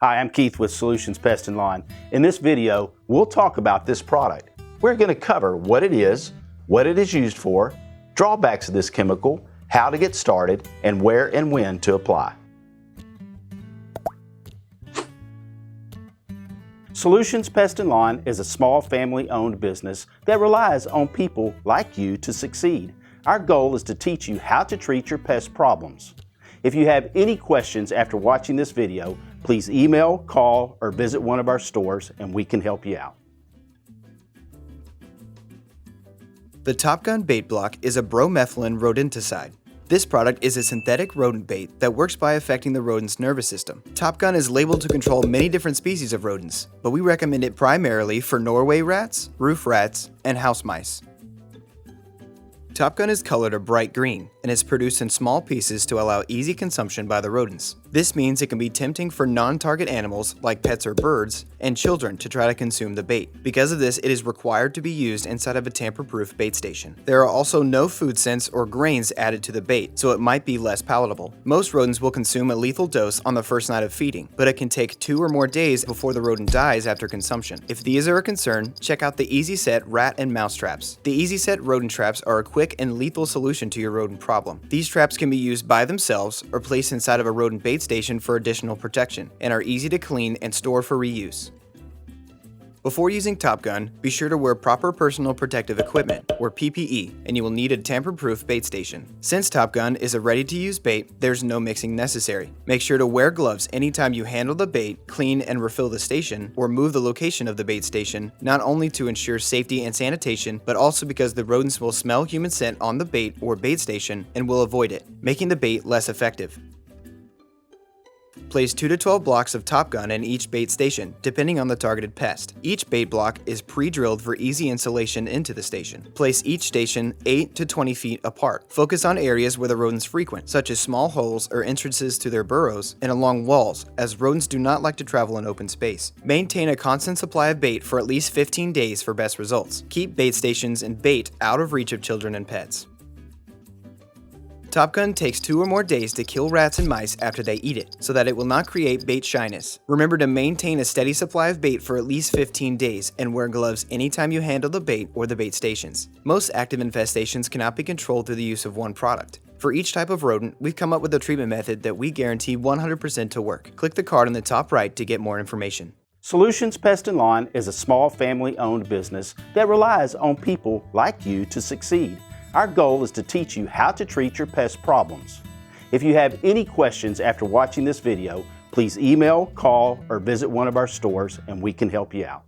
Hi, I'm Keith with Solutions Pest and Lawn. In this video, we'll talk about this product. We're going to cover what it is used for, drawbacks of this chemical, how to get started, and where and when to apply. Solutions Pest and Lawn is a small family-owned business that relies on people like you to succeed. Our goal is to teach you how to treat your pest problems. If you have any questions after watching this video, please email, call, or visit one of our stores and we can help you out. The Top Gun bait block is a bromethalin rodenticide. This product is a synthetic rodent bait that works by affecting the rodent's nervous system. Top Gun is labeled to control many different species of rodents, but we recommend it primarily for Norway rats, roof rats, and house mice. Top Gun is colored a bright green and is produced in small pieces to allow easy consumption by the rodents. This means it can be tempting for non-target animals like pets or birds and children to try to consume the bait. Because of this, it is required to be used inside of a tamper-proof bait station. There are also no food scents or grains added to the bait, so it might be less palatable. Most rodents will consume a lethal dose on the first night of feeding, but it can take 2 or more days before the rodent dies after consumption. If these are a concern, check out the Easy Set rat and mouse traps. The Easy Set rodent traps are a quick and lethal solution to your rodent problem. These traps can be used by themselves or placed inside of a rodent bait station for additional protection and are easy to clean and store for reuse. Before using Top Gun, be sure to wear proper personal protective equipment, or PPE, and you will need a tamper-proof bait station. Since Top Gun is a ready-to-use bait, there's no mixing necessary. Make sure to wear gloves anytime you handle the bait, clean and refill the station, or move the location of the bait station, not only to ensure safety and sanitation, but also because the rodents will smell human scent on the bait or bait station and will avoid it, making the bait less effective. Place 2 to 12 blocks of Top Gun in each bait station, depending on the targeted pest. Each bait block is pre-drilled for easy installation into the station. Place each station 8 to 20 feet apart. Focus on areas where the rodents frequent, such as small holes or entrances to their burrows, and along walls, as rodents do not like to travel in open space. Maintain a constant supply of bait for at least 15 days for best results. Keep bait stations and bait out of reach of children and pets. Top Gun takes 2 or more days to kill rats and mice after they eat it, so that it will not create bait shyness. Remember to maintain a steady supply of bait for at least 15 days and wear gloves anytime you handle the bait or the bait stations. Most active infestations cannot be controlled through the use of one product. For each type of rodent, we've come up with a treatment method that we guarantee 100% to work. Click the card on the top right to get more information. Solutions Pest and Lawn is a small family-owned business that relies on people like you to succeed. Our goal is to teach you how to treat your pest problems. If you have any questions after watching this video, please email, call, or visit one of our stores and we can help you out.